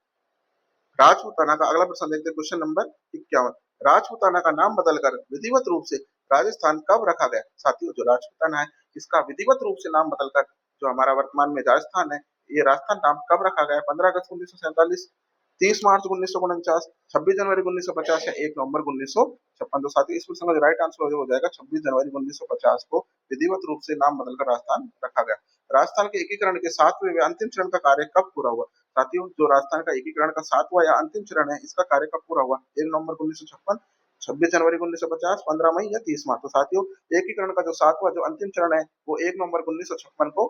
S1: राजपूताना का अगला प्रश्न देखते हैं, क्वेश्चन नंबर 51, राजपूताना का नाम बदलकर विधिवत रूप से राजस्थान कब रखा गया? साथियों जो राजपूताना है इसका विधिवत रूप से नाम बदलकर जो हमारा वर्तमान में राजस्थान है, ये राजस्थान नाम कब रखा गया? 15 अगस्त 1947, 30 मार्च 1949, 26 जनवरी 1950 या 1 नवंबर 1956। तो साथियों इस प्रश्न का राइट आंसर हो जाएगा 26 जनवरी 1950 को विधिवत रूप से नाम बदलकर राजस्थान रखा गया। राजस्थान के एकीकरण के 7वें व अंतिम चरण का कार्य कब पूरा हुआ? साथियों जो राजस्थान का एकीकरण का 7वां या अंतिम चरण है इसका कार्य कब पूरा हुआ? 1 नवंबर 1956, 26 जनवरी 1950, 15 मई या 30 मार्च। तो साथियों एकीकरण का जो 7वां जो अंतिम चरण है वो 1 नवंबर 1956 को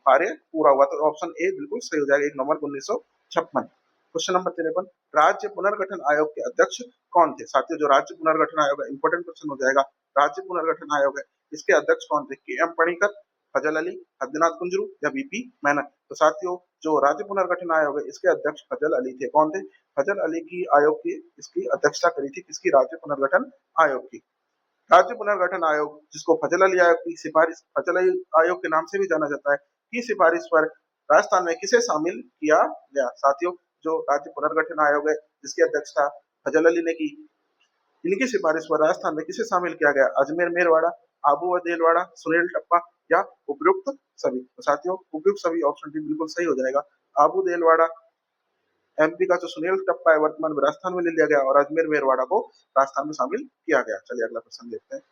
S1: कार्य पूरा हुआ। तो ऑप्शन ए बिल्कुल सही हो जाएगा, 1 नवंबर 1956। क्वेश्चन नंबर 53, राज्य पुनर्गठन आयोग के अध्यक्ष कौन थे? साथियों जो राज्य पुनर्गठन आयोग है, इंपॉर्टेंट क्वेश्चन हो जाएगा, राज्य पुनर्गठन आयोग है इसके अध्यक्ष कौन थे? के एम पणिकर, फजल अली, हद्दीनाथ कुंजरू या बीपी मेनन। तो साथियों जो राज्य पुनर्गठन आयोग है इसके अध्यक्ष फजल अली थे। कौन थे? फजल अली की आयोग की इसकी अध्यक्षता करी थी, किसकी? राज्य पुनर्गठन आयोग की। राज्य पुनर्गठन आयोग जिसको फजल अली आयोग की सिफारिश, फजल अली आयोग के नाम से भी जाना जाता है, की सिफारिश पर राजस्थान में किसे शामिल किया गया? साथियों जो राज्य पुनर्गठन आयोग है जिसकी अध्यक्षता फजल अली ने की, इनकी सिफारिश पर राजस्थान में किसे शामिल किया गया? अजमेर मेरवाड़ा, आबू व देलवाड़ा, सुनील टप्पा या उपयुक्त सभी। तो साथियों उपयुक्त सभी ऑप्शन डी बिल्कुल सही हो जाएगा। आबू देलवाड़ा एमपी का जो सुनील टप्पा है वर्तमान में राजस्थान में ले लिया गया और अजमेर मेरवाड़ा को राजस्थान में शामिल किया गया। चलिए अगला प्रश्न देखते हैं।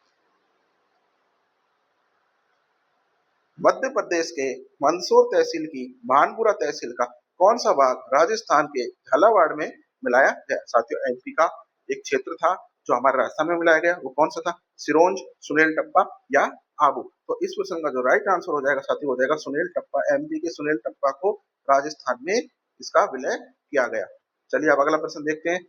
S1: मध्य प्रदेश के मंदसौर तहसील की भानपुरा तहसील का कौन सा भाग राजस्थान के झालावाड़ में मिलाया गया? साथियों एमपी का एक क्षेत्र था जो हमारे राजस्थान में मिलाया गया, वो कौन सा था? सिरोंज, सुनील टप्पा या आबू। तो इस प्रश्न का जो राइट आंसर हो जाएगा साथियों हो जाएगा सुनील टप्पा। एमपी के सुनील टप्पा को राजस्थान में इसका विलय किया गया। चलिए अब अगला प्रश्न देखते हैं।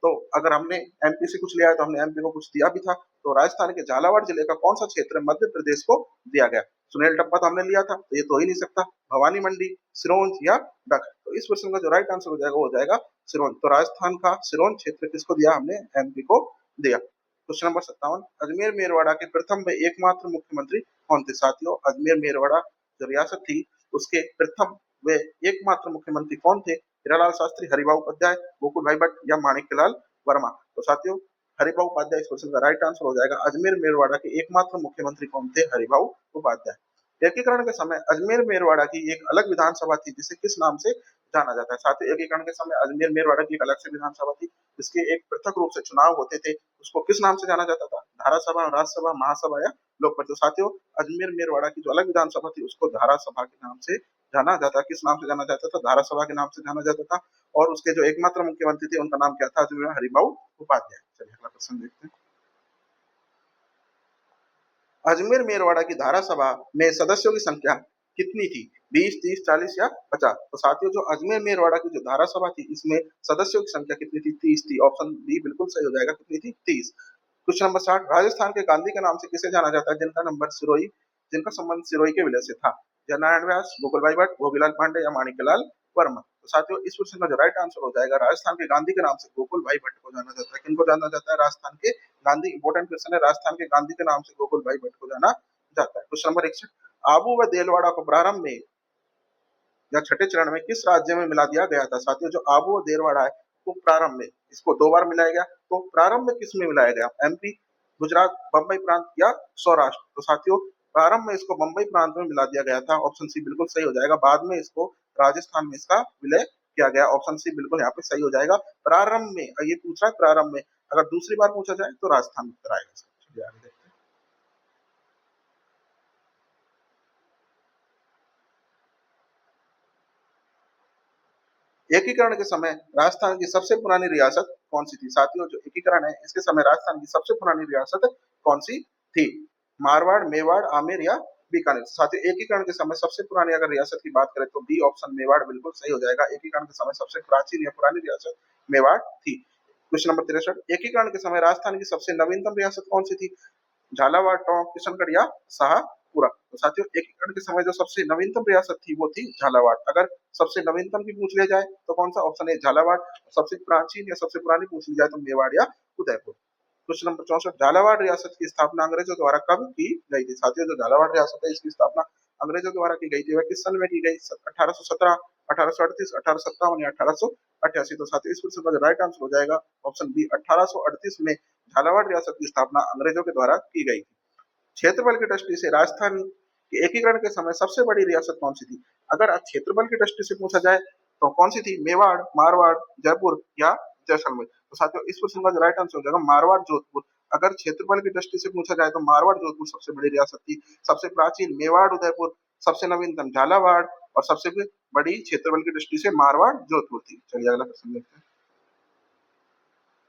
S1: तो अगर हमने एमपी से कुछ लिया है तो हमने एमपी को कुछ दिया भी था। तो राजस्थान के झालावाड़ जिले का कौन सा क्षेत्र मध्य प्रदेश को दिया गया? सुनील टप्पा तो हमने लिया था, तो ये तो ही नहीं सकता। भवानी मंडी, सिरोंज या डक। तो इस प्रश्न का जो राइट आंसर हो जाएगा वो हो जाएगा सिरोंज। तो राजस्थान का सिरोंज क्षेत्र किसको दिया? हमने एमपी को दिया। क्वेश्चन नंबर 57, अजमेर मेरवाड़ा के प्रथम व एकमात्र मुख्यमंत्री कौन थे? साथियों अजमेर मेरवाड़ा जो रियासत थी उसके प्रथम व एकमात्र मुख्यमंत्री कौन थे? हीरालाल शास्त्री, हरिभाऊ उपाध्याय, गोकुल भाई भट्ट या माणिक्यलाल वर्मा। तो साथियों हरिभाऊ उपाध्याय इस क्वेश्चन का राइट आंसर हो जाएगा। अजमेर मेरवाड़ा के एकमात्र मुख्यमंत्री कौन थे? हरिभाऊ उपाध्याय। एकीकरण के समय अजमेर मेरवाड़ा की एक अलग विधानसभा थी जिसे किस नाम से जाना जाता है? साथियों एकीकरण के समय अजमेर मेरवाड़ा की एक अलग से विधानसभा थी जिसके एक पृथक रूप से चुनाव होते थे, उसको किस नाम से जाना जाता था? धारासभा, राज्यसभा, महासभा या लोकसभा। तो साथियों अजमेर मेरवाड़ा की जो अलग विधानसभा थी उसको धारासभा के नाम से जाना जाता। किस नाम से जाना जाता था? धारासभा के नाम से जाना जाता था। और उसके जो एकमात्र मुख्यमंत्री थे उनका नाम क्या था? अजमेर हरिभाऊ उपाध्याय। चलिए अगला प्रश्न देखते हैं। अजमेर मेरवाड़ा की धारासभा में सदस्यों की संख्या कितनी थी? 20, 30, 40 या 50। तो साथियों जो अजमेर मेरवाड़ा की जो धारासभा थी इसमें सदस्यों की संख्या कितनी थी? 30 थी। ऑप्शन बी बिल्कुल सही हो जाएगा। कितनी थी? 30। क्वेश्चन नंबर 60, राजस्थान के गांधी के नाम से किसे जाना जाता है जिनका संबंध सिरोही के विलय से था? जननारायण व्यास, गोकुल भाई भट्ट, भोगीलाल पांडे या माणिक्यलाल वर्मा। तो साथियों इस क्वेश्चन का जो राइट आंसर हो जाएगा राजस्थान के गांधी के नाम से गोकुल भाई भट्ट को जाना जाता है। किनको जाना जाता है? राजस्थान के गांधी। इंपोर्टेंट क्वेश्चन है, राजस्थान के गांधी के नाम से गोकुल भाई भट्ट को जाना जाता है। क्वेश्चन नंबर 61, आबू व देलवाड़ा को प्रारंभ में या छठे चरण में किस राज्य में मिला दिया गया था? साथियों जो आबू और देलवाड़ा है वो प्रारंभ में इसको 2 बार मिलाया गया। तो प्रारंभ में किस में मिलाया गया? एमपी, गुजरात, बंबई प्रांत या सौराष्ट्र। तो साथियों प्रारंभ में इसको बंबई प्रांत में मिला दिया गया था। ऑप्शन सी बिल्कुल सही हो जाएगा। बाद में इसको राजस्थान में इसका विलय किया गया। ऑप्शन सी बिल्कुल यहाँ पे सही हो जाएगा। प्रारंभ में ये पूछ रहा है प्रारंभ में, अगर दूसरी बार पूछा जाए तो राजस्थान में उत्तर आएगा। चलिए आगे देखते हैं। एकीकरण के समय राजस्थान की सबसे पुरानी रियासत कौन सी थी? साथियों जो एकीकरण है इसके समय राजस्थान की सबसे पुरानी रियासत कौन सी थी? मारवाड़, मेवाड़, आमेर या बीकानेर। साथियों एकीकरण के समय सबसे पुरानी अगर रियासत की बात करें तो बी ऑप्शन मेवाड़ बिल्कुल सही हो जाएगा। एकीकरण के समय सबसे प्राचीन या पुरानी रियासत मेवाड़ थी। क्वेश्चन नंबर 63, एकीकरण के समय राजस्थान की सबसे नवीनतम रियासत कौन सी थी? झालावाड़, टोंक, किशनगढ़ या शाहपुरा। तो साथियों एकीकरण के समय जो सबसे नवीनतम रियासत थी वो थी झालावाड़। अगर सबसे नवीनतम की पूछ लिया जाए तो कौन सा? ऑप्शन है झालावाड़। सबसे प्राचीन या सबसे पुरानी पूछ ली जाए तो मेवाड़ या उदयपुर। क्वेश्चन नंबर 64, झालावाड़ रियासत की स्थापना अंग्रेजों द्वारा कब की गई थी? साथियों जो झालावाड़ रियासत है इसकी स्थापना अंग्रेजों द्वारा की गई थी। वह किस सन में की गई? 1817, 1838, 1857 या 1888। तो साथियों इस प्रश्न का राइट आंसर हो जाएगा ऑप्शन बी 1838 में झालावाड़ रियासत की स्थापना अंग्रेजों के द्वारा की गई थी। क्षेत्रफल की दृष्टि से राजस्थान के एकीकरण के समय सबसे बड़ी रियासत कौन सी थी? अगर आज क्षेत्रफल की दृष्टि से पूछा जाए तो कौन सी थी? मेवाड़, मारवाड़, जयपुर या जैसलमेर? तो साथियों इस प्रश्न का जो राइट आंसर हो जाएगा मारवाड़ जोधपुर। अगर क्षेत्रफल की दृष्टि से पूछा जाए तो मारवाड़ जोधपुर सबसे बड़ी रियासत थी। सबसे प्राचीन मेवाड़ उदयपुर, सबसे नवीनतम झालावाड़ और सबसे बड़ी क्षेत्रफल की दृष्टि से मारवाड़ जोधपुर थी। चलिए अगला प्रश्न देखते हैं।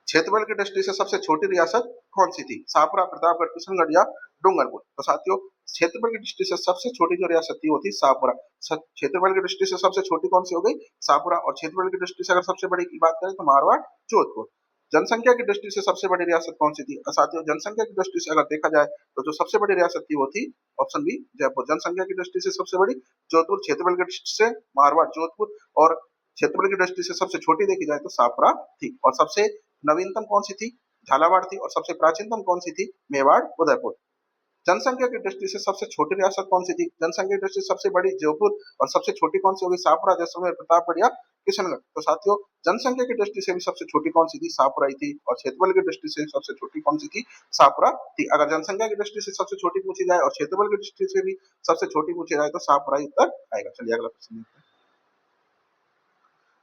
S1: क्षेत्रफल की दृष्टि से सबसे छोटी रियासत कौन सी थी? शाहपुरा, प्रतापगढ़, किशनगढ़ या डूंगरपुर? तो साथियों क्षेत्रफल की दृष्टि से सबसे छोटी जो रियासत थी वो थी शाहपुरा। क्षेत्रफल की दृष्टि से सबसे छोटी कौन सी हो गई? शाहपुरा। और क्षेत्रफल की दृष्टि से अगर सबसे बड़ी की बात करें तो मारवाड़ जोधपुर। जनसंख्या की दृष्टि से सबसे बड़ी रियासत कौन सी थी? साथियों जनसंख्या की दृष्टि से अगर देखा जाए तो जो सबसे बड़ी रियासत थी वो थी ऑप्शन बी जयपुर। जनसंख्या की दृष्टि से सबसे बड़ी जोधपुर, क्षेत्रफल की दृष्टि से मारवाड़ जोधपुर और क्षेत्रफल की दृष्टि से सबसे छोटी देखी जाए तो शाहपुरा थी। और सबसे नवीनतम कौन सी थी? झालावाड़ थी। और सबसे प्राचीनतम कौन सी थी? मेवाड़ उदयपुर। जनसंख्या की दृष्टि से सबसे छोटी रियासत कौन सी थी? जनसंख्या की दृष्टि से सबसे बड़ी जयपुर और सबसे छोटी कौन सी होगी? शाहपुरा, जैसलमेर, प्रतापगढ़ या किशनगढ़? तो साथियों जनसंख्या की दृष्टि से भी सबसे छोटी कौन सी थी? शाहपुरा ही थी। और क्षेत्रफल की दृष्टि से सबसे छोटी कौन सी थी? शाहपुरा थी। अगर जनसंख्या की दृष्टि से सबसे छोटी पूछी जाए और क्षेत्रफल की दृष्टि से भी सबसे छोटी पूछी जाए तो शाहपुरा ही उत्तर आएगा। चलिए अगला प्रश्न देखते हैं।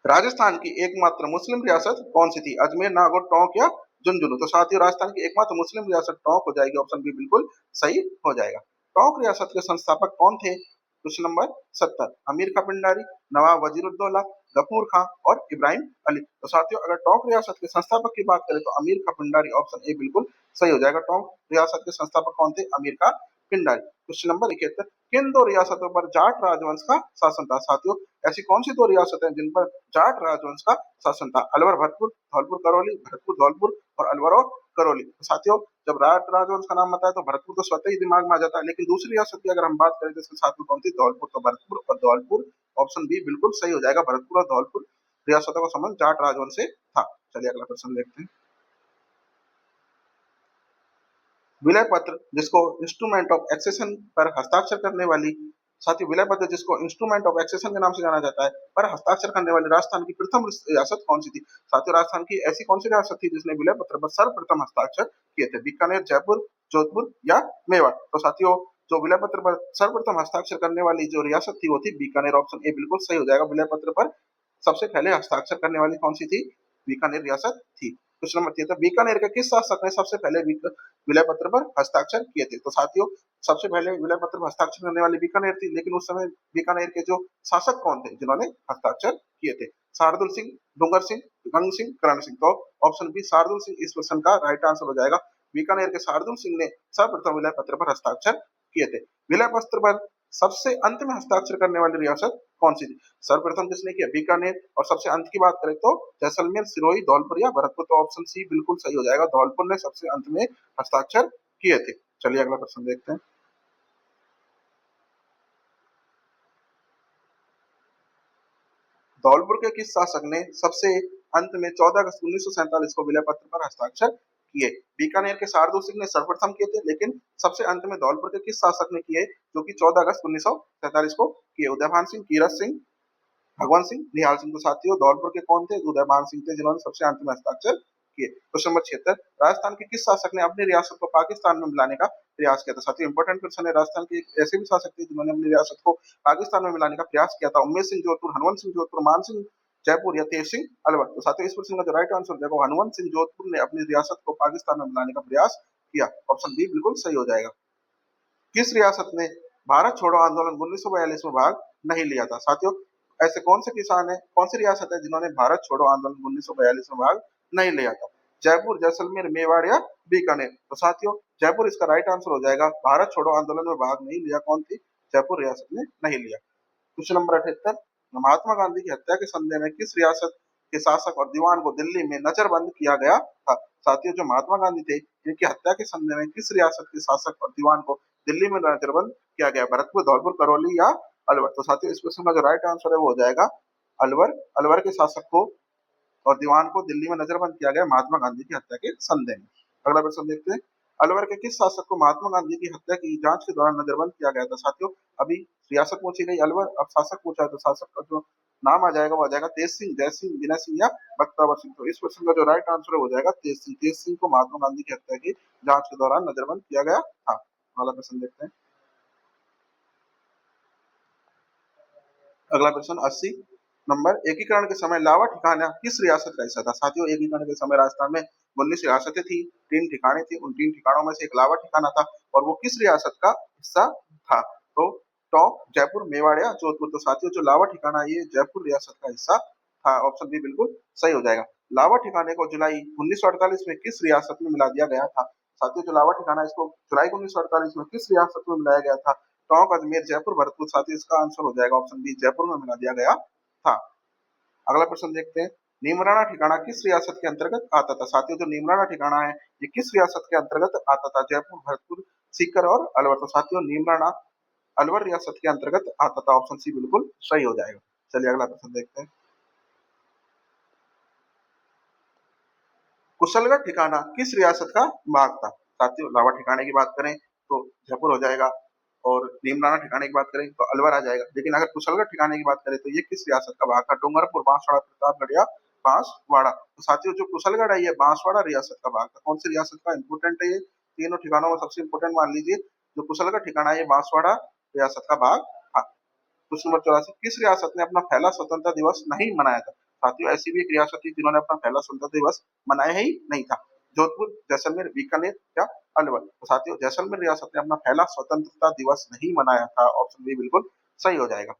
S1: राजस्थान की एकमात्र मुस्लिम रियासत कौन सी थी? अजमेर, नागौर, टोंक या झुंझुनू? तो साथियों राजस्थान की एकमात्र मुस्लिम रियासत टोंक हो जाएगी। ऑप्शन बी बिल्कुल सही हो जाएगा। टोंक रियासत के संस्थापक कौन थे? Question number 70। अमीर खां पिंडारी, नवाब वजीरुद्दौला, गफूर खां और इब्राहिम अली? तो साथियों अगर टोंक रियासत के संस्थापक की बात करें तो अमीर खां पिंडारी, ऑप्शन ए बिल्कुल सही हो जाएगा। टोंक रियासत के संस्थापक कौन थे? अमीर खां पिंडारी। Question number 71। किन दो रियासतों पर जाट राजवंश का शासन था? साथियों ऐसी कौन सी दो रियासतें हैं जिन पर जाट राजवंश का शासन था? अलवर भरतपुर, धौलपुर करौली, भरतपुर धौलपुर और अलवर और करौली? तो साथियों जब जाट राजवंश का नाम आता है तो भरतपुर तो स्वतः ही दिमाग में आ जाता है, लेकिन दूसरी रियासत की अगर हम बात करें तो इसके साथ में कौन थी? धौलपुर। तो भरतपुर और धौलपुर ऑप्शन बी बिल्कुल सही हो जाएगा। भरतपुर और धौलपुर रियासतों का संबंध जाट राजवंश से था। चलिए अगला प्रश्न देखते हैं। विलय पत्र जिसको इंस्ट्रूमेंट ऑफ एक्सेशन पर हस्ताक्षर करने वाली, साथ ही विलय पत्र जिसको इंस्ट्रूमेंट ऑफ एक्सेशन के नाम से जाना जाता है, पर हस्ताक्षर करने वाली राजस्थान की प्रथम रियासत कौन सी थी? साथियों राजस्थान की ऐसी कौन सी रियासत थी जिसने विलय पत्र पर सर्वप्रथम हस्ताक्षर किए थे? बीकानेर, जयपुर, जोधपुर या मेवाड़? तो साथियों जो विलय पत्र पर सर्वप्रथम हस्ताक्षर करने वाली जो रियासत थी वो थी बीकानेर। ऑप्शन ए बिल्कुल सही हो जाएगा। विलय पत्र पर सबसे पहले हस्ताक्षर करने वाली कौन सी थी? बीकानेर रियासत थी। Question number 73। बीकानेर के किस शासक ने सबसे पहले विलय पत्र पर हस्ताक्षर किए थे? तो साथियों सबसे पहले विलय पत्र पर हस्ताक्षर करने वाली बीकानेर थी, लेकिन उस समय बीकानेर के जो शासक कौन थे जिन्होंने हस्ताक्षर किए थे? शार्दुल सिंह, डूंगर सिंह, गंग सिंह, करण सिंह? तो ऑप्शन बी शार्दुल सिंह इस प्रश्न का राइट आंसर हो जाएगा। बीकानेर के शार्दुल सिंह ने सर्वप्रथम विलय पत्र पर हस्ताक्षर किए थे। विलय पत्र पर सबसे अंत में हस्ताक्षर करने वाली रियासत कौन सी थी? सर्वप्रथम जिसने किया बीकानेर। और सबसे अंत की बात करें तो जैसलमेर, सिरोही, धौलपुर या भरतपुर? तो ऑप्शन सी बिल्कुल सही हो जाएगा। धौलपुर ने सबसे अंत में हस्ताक्षर किए थे। चलिए अगला प्रश्न देखते हैं। धौलपुर के किस शासक ने सबसे अंत में 14 अगस्त 1947 को विलय पत्र पर हस्ताक्षर किए? बीकानेर के शार्दुल सिंह ने सर्वप्रथम किए थे, लेकिन सबसे अंत में धौलपुर के किस शासक ने किए जो कि 14 अगस्त 1947 को किए? उदयभान सिंह, कीरत सिंह, भगवंत सिंह, निहाल सिंह? तो साथियों धौलपुर के कौन थे? उदयभान सिंह थे जिन्होंने सबसे अंत में हस्ताक्षर किए। Question number 76। राजस्थान के किस शासक ने अपनी रियासत को पाकिस्तान में मिलाने का प्रयास किया था? साथियों इंपॉर्टेंट क्वेश्चन है। राजस्थान के ऐसे भी शासक थे जिन्होंने अपनी रियासत को पाकिस्तान में मिलाने का प्रयास किया था। उमेश सिंह जोधपुर, हनुमंत सिंह जोधपुर, मान सिंह जयपुर या तेज सिंह अलवर? तो साथियों इस प्रश्न का जो राइट आंसर देखो हनुमंत सिंह जोधपुर ने अपनी रियासत को पाकिस्तान में मिलाने का प्रयास किया। ऑप्शन बी बिल्कुल सही हो जाएगा। किस रियासत ने भारत छोड़ो आंदोलन 1942 में भाग नहीं लिया था? साथियों ऐसे कौन से किसान है, कौन सी रियासत है जिन्होंने भारत छोड़ो आंदोलन 1942 में भाग नहीं लिया था? जयपुर, जैसलमेर, मेवाड़ या बीकानेर? तो साथियों जयपुर इसका राइट आंसर हो जाएगा। भारत छोड़ो आंदोलन में भाग नहीं लिया कौन थी? जयपुर रियासत ने नहीं लिया। Question number 78। महात्मा गांधी की हत्या के संदेह में किस रियासत के शासक और दीवान को दिल्ली में नजरबंद किया गया था? साथियों जो महात्मा गांधी थे इनकी हत्या के संदेह में किस रियासत के शासक और दीवान को दिल्ली में नजरबंद किया गया? भरतपुर, धौलपुर, करौली या अलवर? तो साथियों इस क्वेश्चन का जो राइट आंसर है वो हो जाएगा अलवर। अलवर के शासक को और दीवान को दिल्ली में नजरबंद किया गया महात्मा गांधी की हत्या के संदेह में। अगला प्रश्न देखते हैं। अलवर के किस शासक को महात्मा गांधी की हत्या की जांच के दौरान नजरबंद किया गया था? साथियों अभी रियासत पूछी गई अलवर, अब शासक पूछा है तो शासक का जो नाम आ जाएगा वो आ जाएगा तेज सिंह, जय सिंह, विनय सिंह या बख्तावर सिंह। तो इस क्वेश्चन का जो राइट आंसर है वो जाएगा तेज सिंह। तेज सिंह को महात्मा गांधी की हत्या की जांच के दौरान नजरबंद किया गया था। अगला प्रश्न देखते हैं। अगला प्रश्न 80 नंबर, एकीकरण के समय लावा ठिकाना किस रियासत का हिस्सा था? साथियों, एकीकरण के समय राजस्थान में 19 रियासतें थी, 3 ठिकाने थे, उन 3 ठिकानों में से एक लावा ठिकाना था और वो किस रियासत का हिस्सा था? तो टोंक, जयपुर, मेवाड़ या जोधपुर। तो साथियों, जो लावा ठिकाना है ये जयपुर रियासत का हिस्सा था। ऑप्शन बी बिल्कुल सही हो जाएगा। लावा ठिकाने को जुलाई 1948 में किस रियासत में मिला दिया गया था? साथियों, जो लावा ठिकाना है इसको जुलाई 1948 में किस रियासत में मिलाया गया था? टोंक, अजमेर, जयपुर, भरतपुर। साथियों, इसका आंसर हो जाएगा ऑप्शन बी, जयपुर में मिला दिया गया था। अगला प्रश्न देखते हैं। नीमराना ठिकाना किस रियासत के अंतर्गत आता था? साथियों, जो नीमराना ठिकाना है ये किस रियासत के अंतर्गत आता था? जयपुर, भरतपुर, सीकर और अलवर। तो साथियों, नीमराना अलवर रियासत के अंतर्गत आता था। ऑप्शन सी बिल्कुल सही हो जाएगा। चलिए अगला प्रश्न देखते हैं। कुशलगढ़ ठिकाना किस रियासत का भाग था? साथियों, लावा ठिकाने की बात करें तो जयपुर हो जाएगा और नीमराना ठिकाने की बात करें तो अलवर आ जाएगा। लेकिन अगर कुशलगढ़ ठिकाने की बात करें तो ये किस रियासत का भाग था? डूंगरपुर, बांसवाड़ा, प्रतापगढ़ या बांसवाड़ा। तो साथियों, जो कुशलगढ़ है ये बांसवाड़ा रियासत का भाग था। कौन सी रियासत का? इंपोर्टेंट है ये, तीनों ठिकानों में सबसे इंपोर्टेंट मान लीजिए। जो कुशलगढ़ ठिकाना है ये बांसवाड़ा रियासत का भाग था। प्रश्न नंबर 84, किस रियासत ने अपना पहला स्वतंत्रता दिवस नहीं मनाया था? साथियों, ऐसी भी एक रियासत थी जिन्होंने अपना पहला स्वतंत्रता दिवस मनाया ही नहीं था। जोधपुर, जैसलमेर, बीकानेर या अलवर। तो साथियों, जैसलमेर रियासत ने अपना पहला स्वतंत्रता दिवस नहीं मनाया था। ऑप्शन बी बिल्कुल सही हो जाएगा।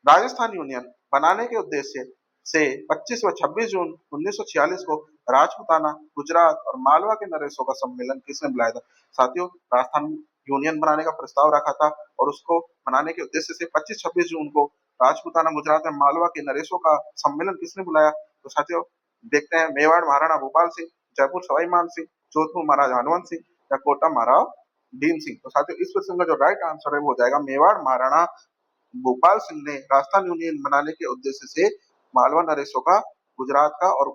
S1: राजस्थान यूनियन बनाने के उद्देश्य से 25 व 26 जून 1946 को राजपूताना, गुजरात और मालवा के नरेशों का सम्मेलन किसने बुलाया था? साथियों, राजस्थान यूनियन बनाने का प्रस्ताव रखा था और उसको बनाने के उद्देश्य से 25-26 जून को राजपूताना, गुजरात और मालवा के नरेशों का सम्मेलन किसने बुलाया? तो साथियों, देखते हैं। मेवाड़ महाराणा भोपाल सिंह, जयपुर सवाई मान सिंह, जोधपुर महाराजा हनुवंत सिंह या कोटा महाराज भीम सिंह। तो साथियों, इस प्रश्न का जो राइट आंसर है वो हो जाएगा मेवाड़ महाराणा भोपाल सिंह ने राजस्थान यूनियन बनाने के उद्देश्य से मालवा नरेशों का, गुजरात का और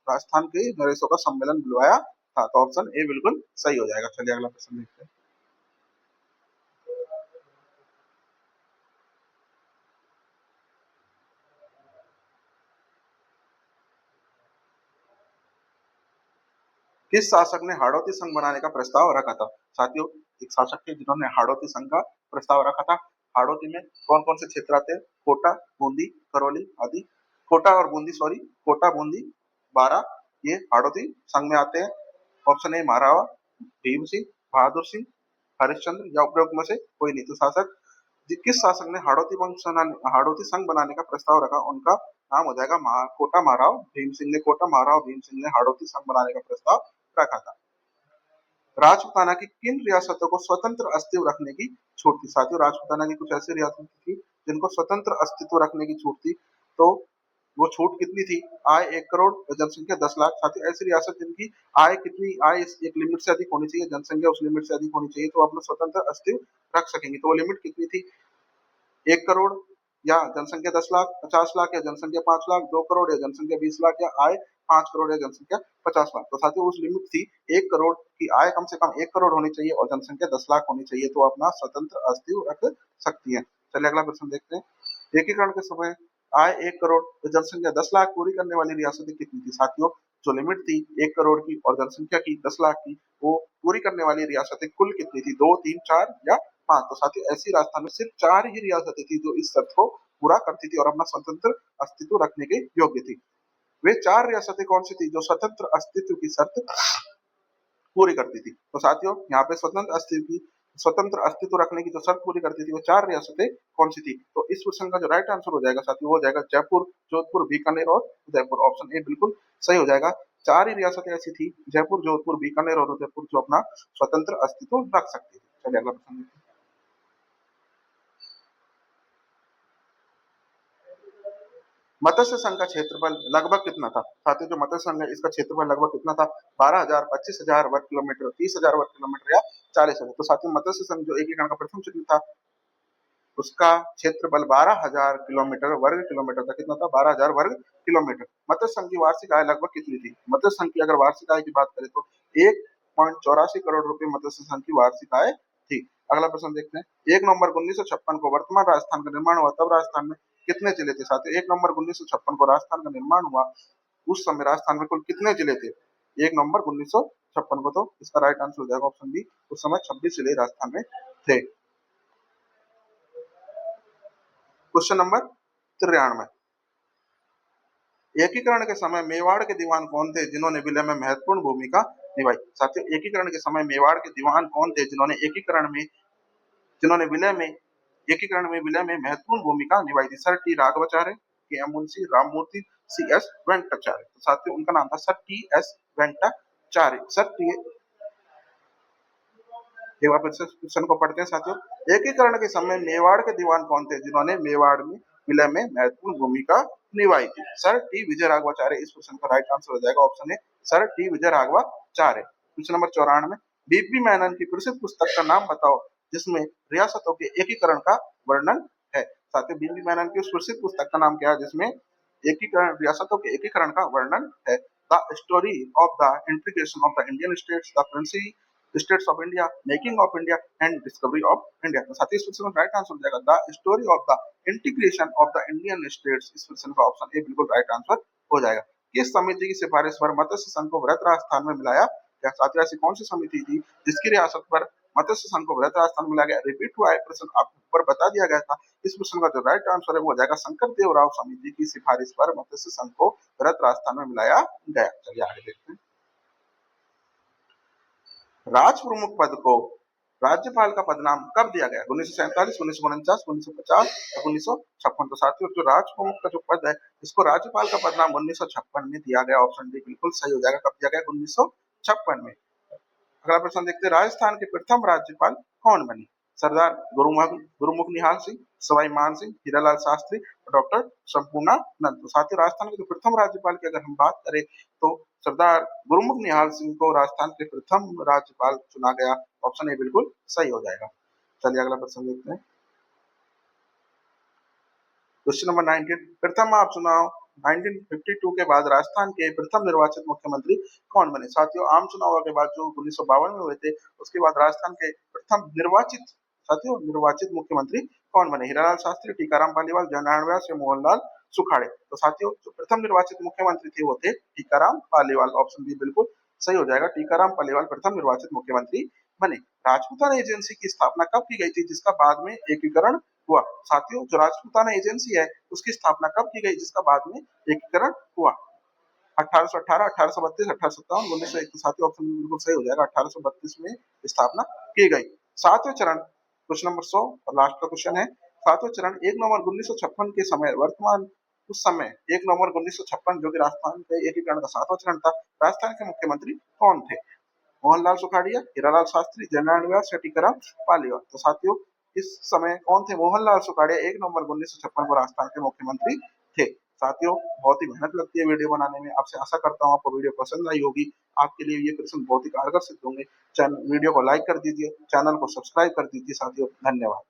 S1: राजस्थान के नरेशों का सम्मेलन बुलवाया था। तो ऑप्शन ए बिल्कुल सही हो जाएगा। चलिए अगला प्रश्न देखते हैं। किस शासक ने हाड़ौती संघ बनाने का प्रस्ताव रखा था? साथियों, एक शासक थे जिन्होंने हाड़ौती संघ का प्रस्ताव रखा था। हाड़ौती में कौन कौन से क्षेत्र आते हैं? कोटा, बूंदी, करौली आदि। कोटा और बूंदी, सॉरी, कोटा, बूंदी, बारा, ये हाड़ौती संघ में आते हैं। ऑप्शन ए महाराणा भीम सिंह, बहादुर सिंह, हरिश्चंद्र या उपरोक्त में से कोई नहीं। तो शासक किस शासक ने हाड़ौती संघ बनाने का प्रस्ताव रखा, उनका नाम हो जाएगा कोटा महाराव भीम सिंह ने। कोटा महाराव भीम सिंह ने हाड़ौती संघ बनाने का प्रस्ताव रखा था। राजपूताना की किन रियासतों को स्वतंत्र अस्तित्व रखने की छूट थी? साथियों, राजपूताना की कुछ ऐसी रियासतें थी जिनको स्वतंत्र अस्तित्व रखने की छूट थी। तो वो छूट कितनी थी? आय 1 करोड़, जनसंख्या 10 लाख। साथियों, ऐसी रियासत जिनकी आय कितनी, आय एक लिमिट से अधिक होनी चाहिए, जनसंख्या उस लिमिट से अधिक होनी चाहिए तो अपना स्वतंत्र अस्तित्व रख सकेंगे। तो वो लिमिट कितनी थी? 1 करोड़ या जनसंख्या 10 लाख, 50 लाख या जनसंख्या 5 लाख, 2 करोड़ या जनसंख्या 20 लाख या आय 5 करोड़ या जनसंख्या 50 लाख। तो साथियों, उस लिमिट थी 1 करोड़ की, आय कम से कम 1 करोड़ होनी चाहिए और जनसंख्या 10 लाख होनी चाहिए तो अपना स्वतंत्र अस्तित्व रख सकती है। चलिए अगला प्रश्न देखते हैं। एकीकरण के समय आय 1 करोड़ तो जनसंख्या 10 लाख पूरी करने वाली रियासतें कितनी थी? साथियों, जो लिमिट थी 1 करोड़ की और जनसंख्या की 10 लाख की, वो पूरी करने वाली रियासतें कुल कितनी थी? 2, 3, 4 या 5? तो साथियों, ऐसी राजस्थान में सिर्फ 4 ही रियासतें थी जो इस शर्त को पूरा करती थी और अपना स्वतंत्र अस्तित्व रखने के योग्य थी। वे 4 रियासतें कौन सी थी जो स्वतंत्र अस्तित्व की शर्त पूरी करती थी? तो साथियों, यहाँ पे स्वतंत्र अस्तित्व रखने की जो शर्त पूरी करती थी वो 4 रियासतें कौन सी थी? तो इस क्वेश्चन का जो राइट आंसर हो जाएगा साथियों वो हो जाएगा जयपुर, जोधपुर, बीकानेर और उदयपुर। ऑप्शन ए बिल्कुल सही हो जाएगा। 4 ही रियासतें ऐसी थी, जयपुर, जोधपुर, बीकानेर और उदयपुर, जो अपना स्वतंत्र अस्तित्व रख सकती थी। चलिए अगला प्रश्न देखते हैं। मत्स्य संघ का क्षेत्रफल लगभग कितना था? साथियों, जो मत्स्य संघ है इसका क्षेत्रफल लगभग कितना था? 12,000, 25,000 वर्ग किलोमीटर, 30,000 वर्ग किलोमीटर या 40,000। तो साथियों, मत्स्य संघ जो एकीकरण का प्रथम चिन्ह था उसका क्षेत्रफल 12,000 किलोमीटर वर्ग किलोमीटर था। कितना था? 12,000 वर्ग किलोमीटर। मत्स्य संघ की वार्षिक आय लगभग कितनी थी? मत्स्य संघ की अगर वार्षिक आय की बात करें तो 1.84 करोड़ रुपए मत्स्य संघ की वार्षिक आय थी। अगला प्रश्न देखते हैं। 1 नवंबर 1956 को वर्तमान राजस्थान का निर्माण हुआ, तब राजस्थान में कितने जिले थे? साथियों 1 नवंबर 1956 को राजस्थान का निर्माण हुआ, उस समय राजस्थान में कुल कितने जिले थे? 1 नवंबर 1956 को। तो इसका राइट आंसर हो जाएगा ऑप्शन बी, उस समय 26 जिले राजस्थान में थे। क्वेश्चन नंबर 93, एकीकरण के समय मेवाड़ के दीवान कौन थे जिन्होंने विलय में महत्वपूर्ण भूमिका निभाई? साथियों एकीकरण के समय मेवाड़ के दीवान कौन थे जिन्होंने विलय में महत्वपूर्ण भूमिका निभाई थी? Sir T Raghavacharya, K M Munshi, Rammurthy, C S Venkatacharya. तो साथियों उनका नाम था sir T S Venkatacharya. Sir T, एक बार फिर से क्वेश्चन को पढ़ते हैं साथियों, एकीकरण के समय मेवाड़ के दीवान कौन थे जिन्होंने मेवाड़ में विलय में महत्वपूर्ण भूमिका निभाई थी? सर टी विजय राघवाचार्य। इस क्वेश्चन का राइट आंसर हो जाएगा option A, sir T Vijay Raghavacharya. Question number 94, BP Menon की प्रसिद्ध पुस्तक का नाम बताओ जिसमें रियासतों के एकीकरण का वर्णन है? साथियों बीपी मेनन की उस प्रसिद्ध पुस्तक का नाम क्या है जिसमें रियासतों के एकीकरण का वर्णन है? The story of the integration of the Indian states, the Princy states of India, making of India and discovery of India. तो साथियों इस क्वेश्चन का राइट आंसर हो जाएगा the story of the integration of the Indian states. इस question का option A बिल्कुल right answer हो जाएगा। किस समिति की सिफारिश पर मत्स्य संघ को वृहत राजस्थान में मिलाया गया? साथियों ऐसी कौन सी समिति थी जिसकी रियासत पर मत्स्य संघ को वृहत राजस्थान में मिलाया गया? रिपीट हुआ है प्रश्न, आपको ऊपर बता दिया गया था। इस क्वेश्चन का जो राइट आंसर है वो हो जाएगा शंकर देव राव समिति की सिफारिश पर मत्स्य संघ को वृहत राजस्थान में मिलाया गया। चलिए आगे देखते हैं। राज प्रमुख पद को राज्यपाल का पदनाम कब दिया गया? 1947, 1949, 1950, 1956। तो साथियों जो राज प्रमुख का जो पद है इसको राज्यपाल का पदनाम 1956 में दिया गया। ऑप्शन डी बिल्कुल सही हो जाएगा। कब दिया गया? 1956 में। अगला प्रश्न देखते हैं, राजस्थान के प्रथम राज्यपाल कौन बने? सरदार गुरुमुख निहाल सिंह, सवाई मान सिंह, हीरालाल शास्त्री, डॉक्टर संपूर्णानंद। तो साथियों राजस्थान के जो प्रथम राज्यपाल की अगर हम बात करें तो सरदार गुरुमुख निहाल सिंह को राजस्थान के प्रथम राज्यपाल चुना गया। ऑप्शन ए बिल्कुल सही हो जाएगा। चलिए अगला प्रश्न देखते हैं। क्वेश्चन नंबर 19, प्रथम आप चुनाव 1952 के बाद राजस्थान के प्रथम निर्वाचित मुख्यमंत्री कौन बने? साथियों आम चुनाव के बाद जो 1952 में हुए थे उसके बाद राजस्थान के प्रथम निर्वाचित मुख्यमंत्री कौन बने? हीरालाल शास्त्री, टीकाराम पालीवाल, जयनारायण व्यास या मोहनलाल सुखाड़े। तो साथियों जो प्रथम निर्वाचित मुख्यमंत्री थे वो थे टीकाराम पालीवाल। ऑप्शन बी बिल्कुल सही हो जाएगा। टीकाराम पालीवाल प्रथम निर्वाचित मुख्यमंत्री बने। राजपूताना एजेंसी की स्थापना कब की गई थी जिसका बाद में एकीकरण हुआ? साथियों जो राजपूताना एजेंसी है उसकी स्थापना कब की गई जिसका बाद में एकीकरण हुआ? 1818, 1832, 1857, 1901। साथियों ऑप्शन बिल्कुल सही हो जाएगा। 1832 में स्थापना की गई। सातवें चरण, क्वेश्चन नंबर 100 और लास्ट का क्वेश्चन है। सातवें चरण 1 नवंबर 1956 के समय उस समय 1 नवंबर 1956 जो कि राजस्थान के एकीकरण का 7वां चरण था, राजस्थान के मुख्यमंत्री कौन थे? मोहनलाल सुखाड़िया, हीरालाल शास्त्री, जयनारायण व्यास या टीकाराम पालीवाल। तो साथियों इस समय कौन थे? मोहनलाल सुखाड़िया 1 नवंबर 1956 को राजस्थान के मुख्यमंत्री थे। साथियों बहुत ही मेहनत लगती है वीडियो बनाने में। आपसे आशा करता हूँ आपको वीडियो पसंद आई होगी। आपके लिए ये प्रश्न बहुत ही कारगर सिद्ध होंगे। वीडियो को लाइक कर दीजिए, चैनल को सब्सक्राइब कर दीजिए। साथियों धन्यवाद।